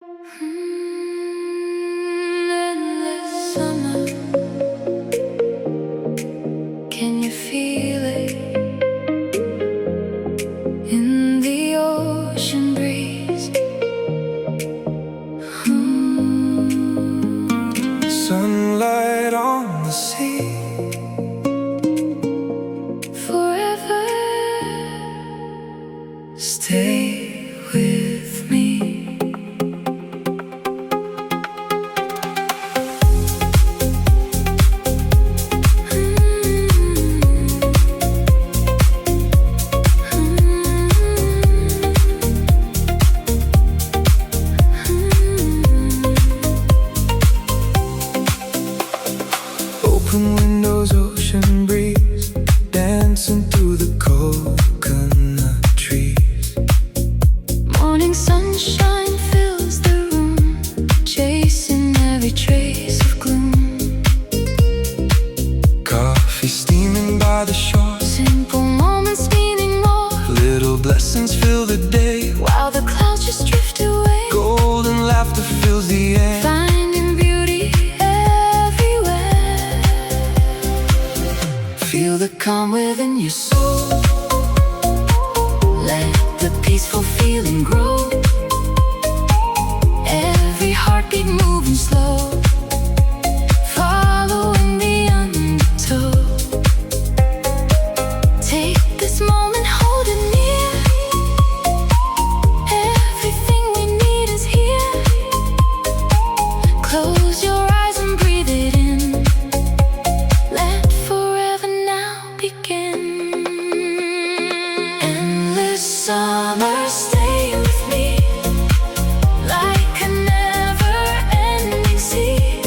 Endless summer. Can you feel it in the ocean breeze? Sunlight on the sea. Forever stay with me. Open windows, ocean breeze, dancing through the coconut trees. Morning sunshine fills the room, chasing every trace of gloom. Coffee steaming by the shore. Simple moments meaning more, Little blessings fill the day. while the clouds just drift away. Golden laughter fills the air. Finding beauty everywhere. Feel the calm within your soul. Let the peaceful feeling grow. Every heartbeat moving slow, following the undertow. Take this moment, hold it near. Everything we need is here. Close your eyes and breathe it in. Let forever now begin. Endless summer, stay with me, like a never-ending sea.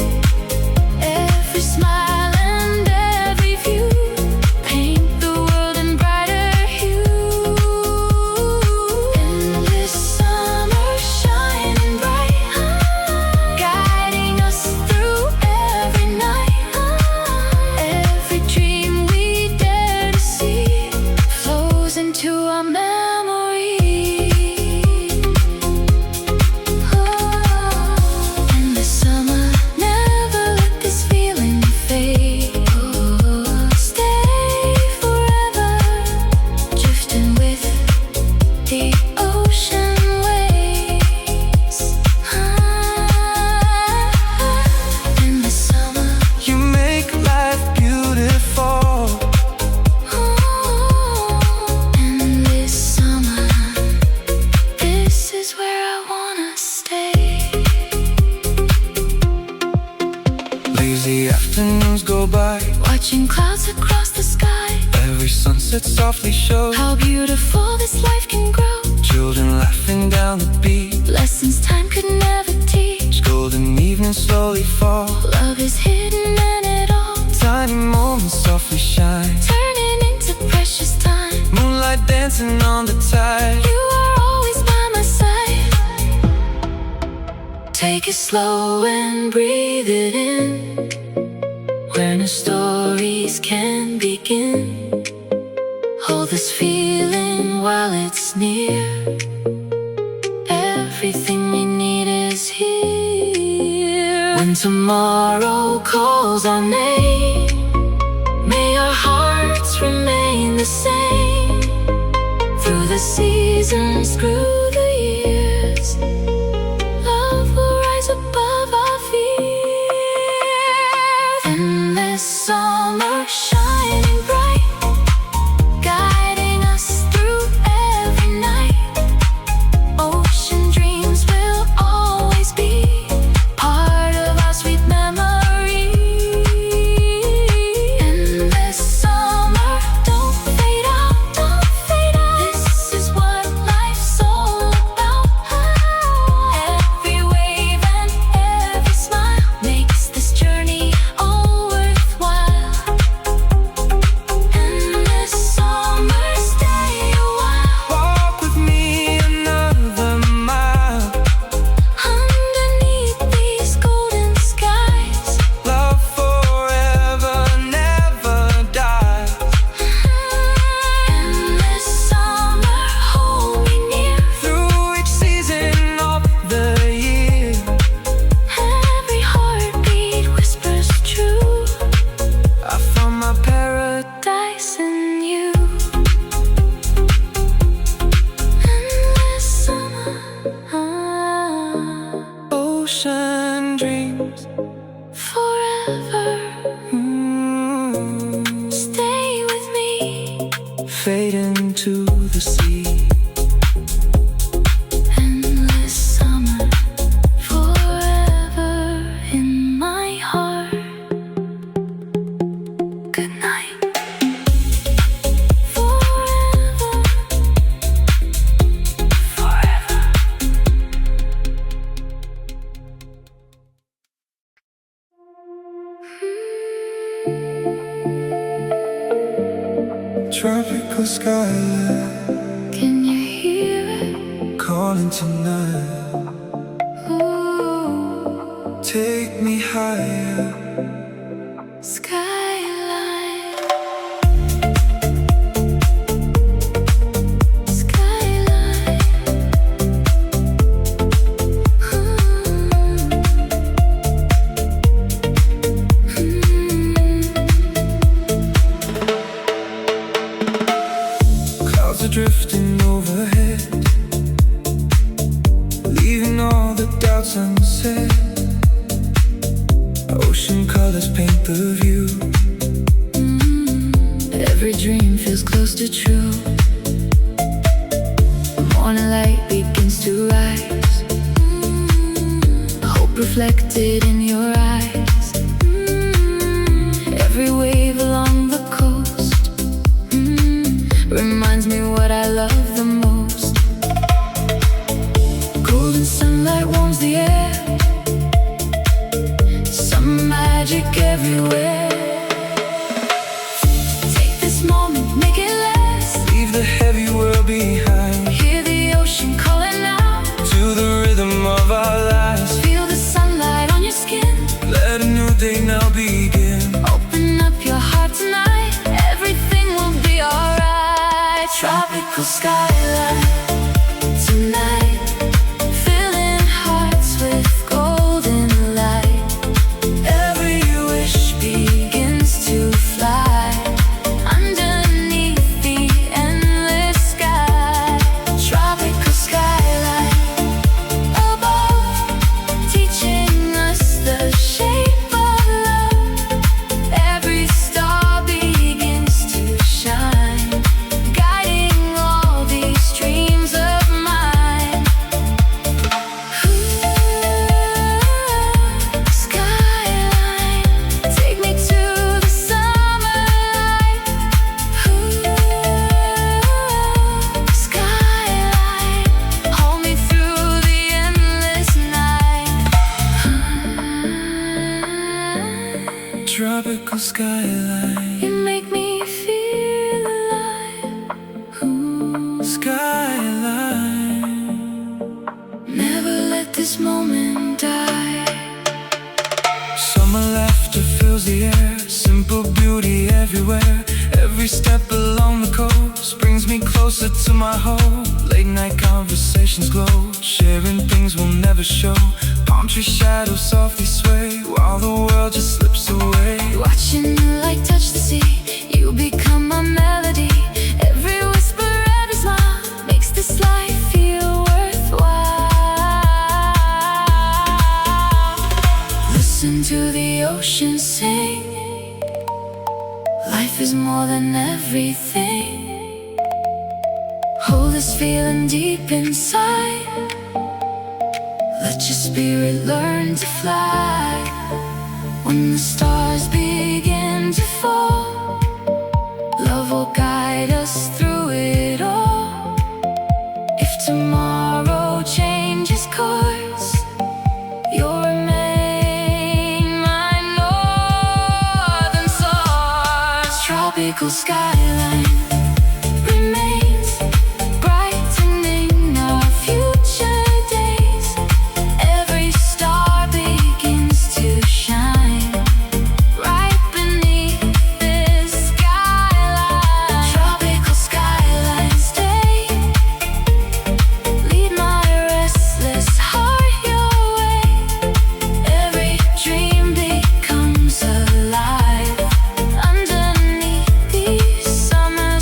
Every smile and every view paint the world in brighter hue. Endless summer, shining bright, guiding us through every night. Every dream we dare to see flows into our memory. Endless summer, never let this feeling fade. Stay forever, drifting with the ocean waves. Endless summer. You make life beautiful. Endless summer, this is where I wanna stay. Lazy afternoons go by. Watching clouds across the sky, Every sunset softly shows how beautiful this life can grow. children laughing down the beach. Lessons time could never teach. Golden evenings slowly fall. Love is hidden in it all, Tiny moments softly shine. turning into precious time. Moonlight dancing on the tide. You are always by my side. Take it slow and breathe it in, where no stories can begin. Hold this feeling while it's near. Everything we need is here. When tomorrow calls our name, may our hearts remain the same. Through the seasons, through the years, love will rise above our fears. Endless summer, shining bright, guiding us through every night. Ocean dreams will always be part of our sweet memory. Endless summer, don't fade out, don't fade out. This is what life's all about. ocean dreams forever. Stay with me. fade into the sea. Endless summer forever in my heart. Good night. Forever. Forever. Tropical skyline Can you hear it? calling tonight. Ooh. Take me higher. Skyline. Skyline. Clouds are drifting overhead, leaving all the doubts unsaid. Ocean colors paint the view. Every dream feels close to true. The morning light begins to rise. Hope reflected in your eyes. Every wave along the coast reminds me what I love the most. Golden sunlight warms the air. Some magic everywhere. Take this moment, make it last. Leave the heavy world behind Hear the ocean calling out. to the rhythm of our lives. Feel the sunlight on your skin. Let a new day now begin. Open up your heart tonight. Everything will be alright. Tropical skyline tonight, filling hearts with golden light. Every wish begins to fly underneath the endless sky. Tropical skyline above, teaching us the shape of love. Every star begins to shine, guiding all these dreams of mine. Skyline, take me to the summer light. Skyline, hold me through the endless night. Tropical skyline, You make me feel alive. skyline. Never let this moment die. Summer laughter fills the air, simple beauty everywhere. Every step along the coast brings me closer to my home. Late night conversations glow, sharing things we'll never show. Palm tree shadows softly sway while the world just slips away. Watching the light touch the sea, you become my melody. Every whisper, every smile makes this life feel worthwhile. Listen to the ocean sing. Life is more than everything. Hold this feeling deep inside. Let your spirit learn to fly. When the stars begin to fall, love will guide us through it all. If tomorrow changes course, you'll remain my northern stars. Tropical skyline remains brightening our future days. Every star begins to shine right beneath this skyline. Tropical skyline, stay. Lead my restless heart your way. Every dream becomes alive underneath these summer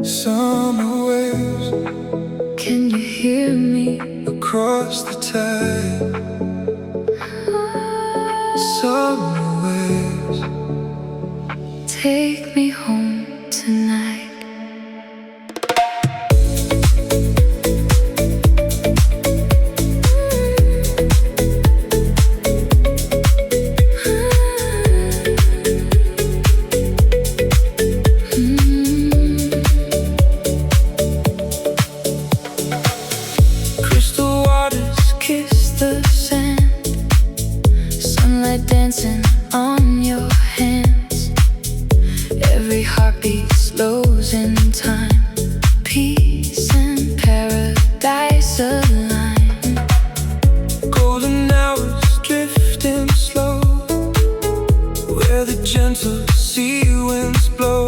Summer waves, Can you hear me? across the tide. Summer waves, Take me home tonight. crystal waters Kiss the sand, sunlight dancing on your hands. Every heartbeat slows in time. Peace and paradise align. golden hours drifting slow, where the gentle sea winds blow.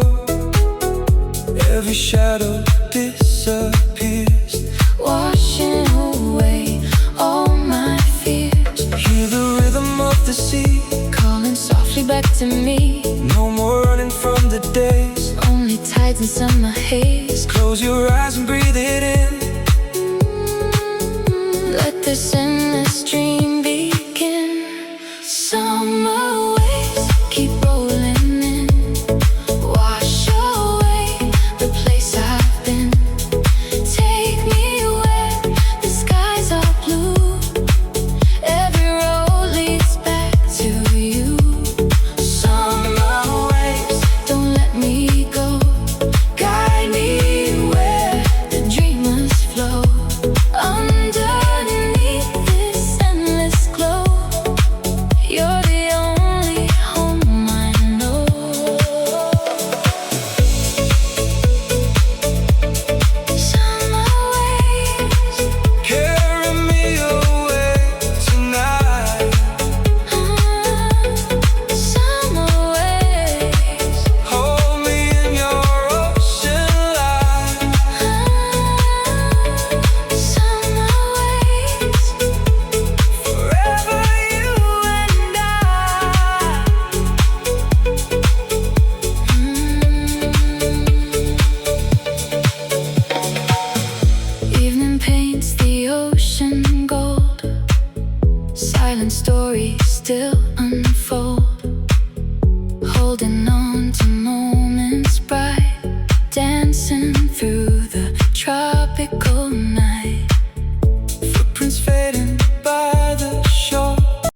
Every shadow disappears, Washing away all my fears. hear the rhythm of the sea. Calling softly back to me. No more running from the days. Only tides and summer haze. Close your eyes and breathe it in. Let this endless dream begin. Summer waves keep rolling in. Wash away the place I've been. Take me where the skies are blue. Every road leads back to you. Summer waves, don't let me go. Guide me where the dreamers flow. Underneath this endless glow, you're the only home I know. Summer waves, Carry me away tonight. summer waves, Hold me in your ocean light. summer waves, Forever you and Evening paints the ocean gold. Silent stories still unfold. Holding on to moments bright, dancing through